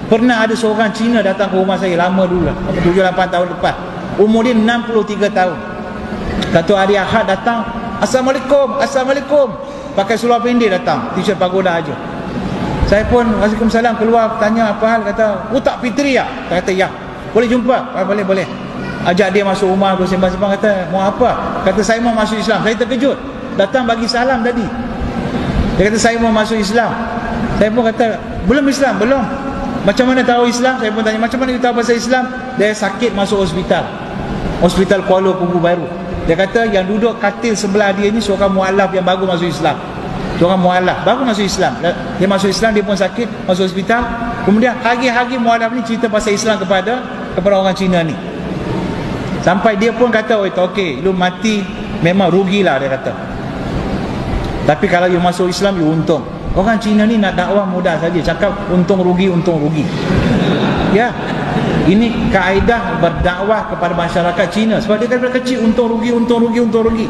Pernah ada seorang Cina datang ke rumah saya lama dulu lah, 7-8 tahun lepas. Umur dia 63 tahun. Satu hari Ahad datang, Assalamualaikum, Assalamualaikum. Pakai seluar pendek datang, t-shirt pagoda aja. Saya pun Waalaikumsalam, keluar tanya apa hal, kata, tak Fitri ya? Saya kata ya. Boleh jumpa? Boleh. Ajak dia masuk rumah, aku sembang-sembang, kata, mau apa? Kata, saya mau masuk Islam. Saya terkejut. Datang bagi salam tadi. Dia kata, saya mau masuk Islam. Saya pun kata, belum Islam? Belum. Macam mana tahu Islam? Saya pun tanya, macam mana you tahu pasal Islam? Dia sakit masuk hospital Kuala Lumpur Baru. Dia kata yang duduk katil sebelah dia ni seorang mualaf yang baru masuk Islam. Seorang mualaf baru masuk Islam. Dia masuk Islam, dia pun sakit, masuk hospital. Kemudian hari-hari mualaf ni cerita pasal Islam kepada orang Cina ni. Sampai dia pun kata, okey, lu mati memang rugilah, dia kata. Tapi kalau you masuk Islam, you untung. Orang Cina ni nak dakwah mudah saja, cakap untung rugi. Ya. Ini kaedah berdakwah kepada masyarakat Cina. Sebab dia daripada kecil untung rugi.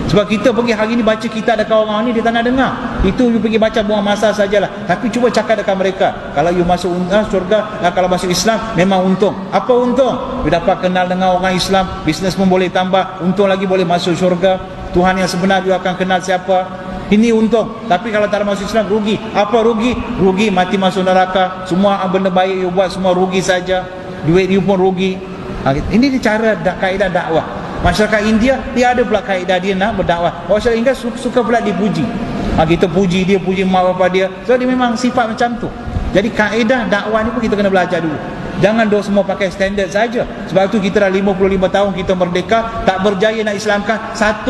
Sebab kita pergi hari ni baca kitab dekat orang ni, dia tak nak dengar. Itu you pergi baca buang masa sajalah. Tapi cuba cakap dekat mereka, kalau you masuk syurga, kalau masuk Islam memang untung. Apa untung? You dapat kenal dengan orang Islam, bisnes pun boleh tambah, untung lagi boleh masuk syurga. Tuhan yang sebenar you akan kenal siapa. Ini untung. Tapi kalau tak ada masuk Islam, rugi. Apa rugi? Rugi mati masuk neraka. Semua benda baik you buat semua rugi saja. Duit you pun rugi. Ini cara kaedah dakwah. Masyarakat India, dia ada pula kaedah dia nak berdakwah. Masyarakat India suka pula dipuji. Kita puji dia, puji mak bapak dia. So dia memang sifat macam tu. Jadi kaedah dakwah ni pun kita kena belajar dulu. Jangan dok semua pakai standard saja. Sebab tu kita dah 55 tahun kita merdeka, tak berjaya nak Islamkan 1%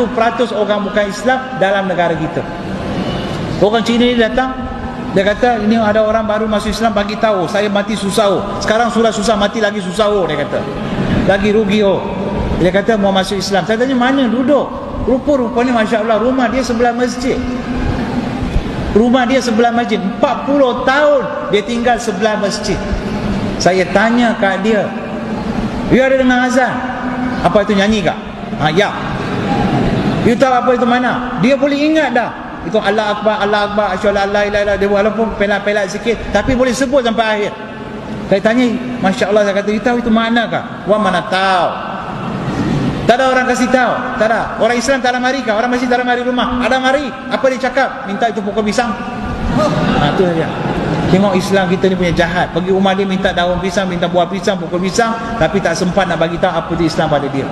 orang bukan Islam dalam negara kita. Orang Cina ni datang, dia kata, ini ada orang baru masuk Islam, bagi tahu saya mati susah. Sekarang sudah susah, mati lagi susah. Dia kata, lagi rugi. Dia kata mau masuk Islam. Saya tanya, mana duduk? Rupa-rupanya Masya Allah, rumah dia sebelah masjid. 40 tahun dia tinggal sebelah masjid. Saya tanya kat dia, you ada dengar azan? Apa itu, nyanyi kak? Ya. You tahu apa itu mana? Dia boleh ingat dah. Itu Allah Akbar, asyhadu an la ilaha illallah. Dia walaupun pelat-pelat sikit, tapi boleh sebut sampai akhir. Saya tanya, Masya Allah, saya kata, you tahu itu mana kak? Wah, mana tahu. Tak ada orang kasih tahu. Tak ada. Orang Islam tak ada mari kah? Orang masjid tak ada mari rumah. Ada mari. Apa dia cakap? Minta itu pokok pisang. Itu saja. Tengok Islam kita ni punya jahat. Pergi rumah dia minta daun pisang, minta buah pisang, pokok pisang, tapi tak sempat nak bagi tahu apa itu Islam pada dia.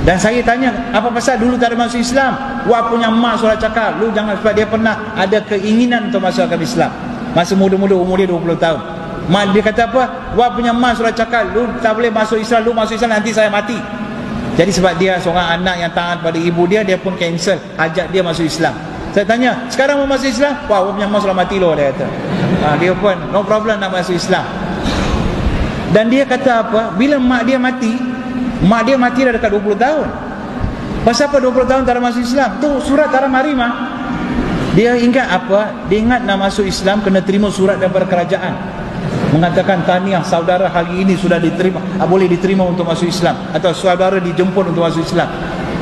Dan saya tanya, apa pasal dulu tak ada masuk Islam? Wah, punya mak sudah cakap, lu jangan, sebab dia pernah ada keinginan untuk masuk agama Islam. Masa muda-muda, umur dia 20 tahun. Mak dia kata apa? Wah, punya mak sudah cakap, lu tak boleh masuk Islam, lu masuk Islam nanti saya mati. Jadi sebab dia seorang anak yang taat pada ibu dia, dia pun cancel ajak dia masuk Islam. Saya tanya, sekarang mau masuk Islam? Wah, punya mak sudah mati loh, dia kata. Dia pun no problem nak masuk Islam. Dan dia kata apa? Bila mak dia mati dah dekat 20 tahun. Pasal apa 20 tahun tak ada masuk Islam? Tu surat tak ada mari mah. Dia ingat apa? Dia ingat nak masuk Islam kena terima surat daripada kerajaan mengatakan tahniah saudara hari ini sudah diterima, boleh diterima untuk masuk Islam, atau saudara dijemput untuk masuk Islam.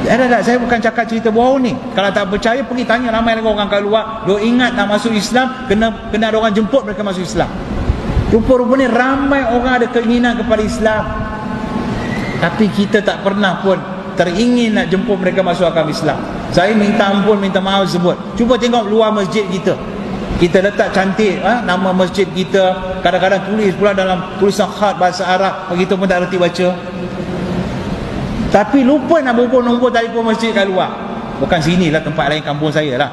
Tak, saya bukan cakap cerita bohong ni. Kalau tak percaya pergi tanya ramai lagi orang kat luar. Dia ingat nak masuk Islam kena ada orang jemput mereka masuk Islam. Rupa-rupanya ramai orang ada keinginan kepada Islam, tapi kita tak pernah pun teringin nak jemput mereka masuk agama Islam. Saya minta ampun, minta maaf sebut. Cuba tengok luar masjid kita. Kita letak cantik nama masjid kita, kadang-kadang tulis pula dalam tulisan khat bahasa Arab, begitu pun tak reti baca. Tapi lupa nak bubuh nombor telefon masjid kat luar. Bukan sinilah, tempat lain, kampung saya lah.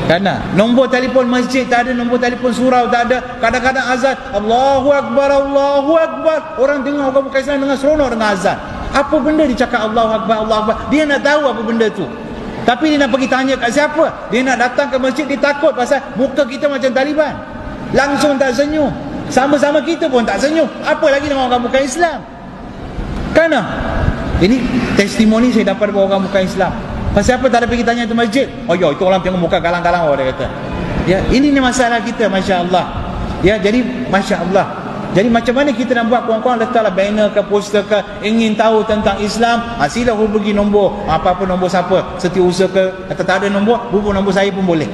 Kerana nombor telefon masjid tak ada, nombor telefon surau tak ada. Kadang-kadang azan Allahu Akbar, Allahu Akbar, orang dengar, orang bukan Islam dengar seronok dengan azan. Apa benda dia cakap Allahu Akbar, Allahu Akbar? Dia nak tahu apa benda tu, tapi dia nak pergi tanya kat siapa? Dia nak datang ke masjid, dia takut pasal muka kita macam Taliban, langsung tak senyum. Sama-sama kita pun tak senyum, apa lagi dengan orang bukan Islam? Kerana ini testimoni saya dapat dari orang bukan Islam. Pasal apa tak ada pergi tanya tu masjid? Oh ya, itu orang tengok muka galang-galang, dia kata. Ya, ini ni masalah kita, Masya Allah. Ya, jadi Masya Allah. Jadi macam mana kita nak buat? Kawan-kawan letaklah banner ke poster ke, ingin tahu tentang Islam, sila hubungi nombor, apa-apa nombor siapa, Setiausaha ke, atau tak ada nombor, hubung nombor saya pun boleh.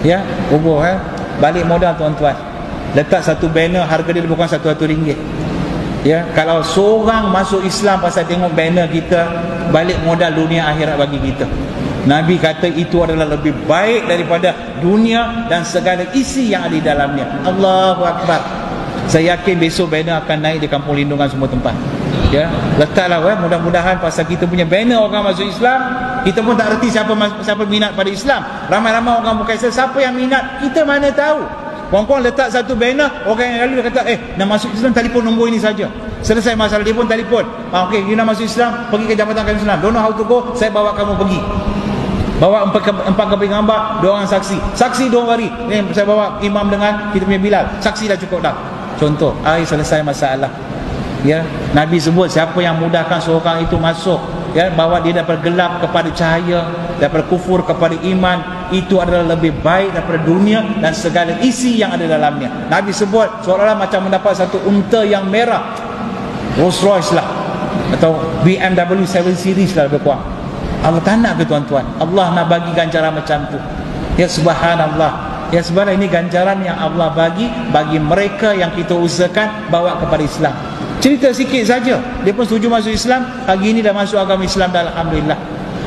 Ya, hubung balik modal tuan-tuan. letak satu banner, harga dia lebih kurang RM100. Ya, kalau seorang masuk Islam pasal tengok banner kita, balik modal dunia akhirat bagi kita. Nabi kata itu adalah lebih baik daripada dunia dan segala isi yang ada di dalamnya. Allahu Akbar. Saya yakin besok banner akan naik di kampung lindungan semua tempat. Ya, letaklah mudah-mudahan pasal kita punya banner orang masuk Islam, kita pun tak erti siapa minat pada Islam. Ramai-ramai orang bukan Islam, siapa yang minat kita mana tahu. Puan-puan letak satu banner, orang yang lalu dia kata nak masuk Islam, telefon nombor ini saja. Selesai masalah dia pun telefon. Okey, you nak masuk Islam, pergi ke Jabatan Kamis Islam. Don't know how to go, saya bawa kamu pergi. Bawa empat keping gambar, 2 orang saksi. Saksi don't worry. Saya bawa imam dengan kita punya Bilal. Saksi dah cukup dah. Contoh, selesai masalah. Ya, Nabi sebut siapa yang mudahkan seorang itu masuk, ya, bawa dia daripada gelap kepada cahaya, daripada kufur kepada iman, itu adalah lebih baik daripada dunia dan segala isi yang ada dalamnya. Nabi sebut seolah-olah macam mendapat satu unta yang merah, Rolls Royce lah, atau BMW 7 Series lah lebih kurang. Allah tak nak ke tuan-tuan? Allah nak bagi ganjaran macam tu. Ya subhanallah. Ya sebenarnya ini ganjaran yang Allah bagi mereka yang kita usahakan bawa kepada Islam. Cerita sikit saja, dia pun setuju masuk Islam. Hari ini dah masuk agama Islam dah, alhamdulillah.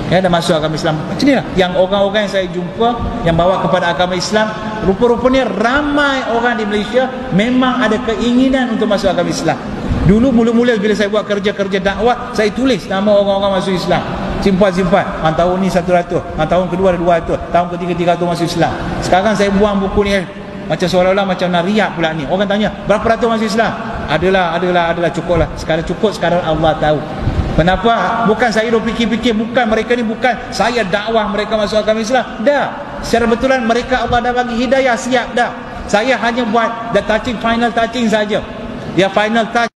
Ya, dah masuk agama Islam. Macam inilah yang orang-orang yang saya jumpa yang bawa kepada agama Islam, rupa-rupanya ramai orang di Malaysia memang ada keinginan untuk masuk agama Islam. Dulu mula-mula bila saya buat kerja-kerja dakwah, saya tulis nama orang-orang masuk Islam. Simpan-simpan. Tahun ni 100, tahun kedua ada 200, tahun ketiga 300 masuk Islam. Sekarang saya buang buku ni macam seolah-olah macam nak riak pula ni. Orang tanya, berapa ratus masuk Islam? Adalah cukuplah. Sekarang cukup, sekarang Allah tahu. Kenapa? Bukan saya dah fikir-fikir, bukan mereka ni, bukan saya dakwah mereka masuk agama Islam. Dah. Secara betulan mereka Allah dah bagi hidayah, siap dah. Saya hanya buat the touching, final touching saja. Ya, final touch.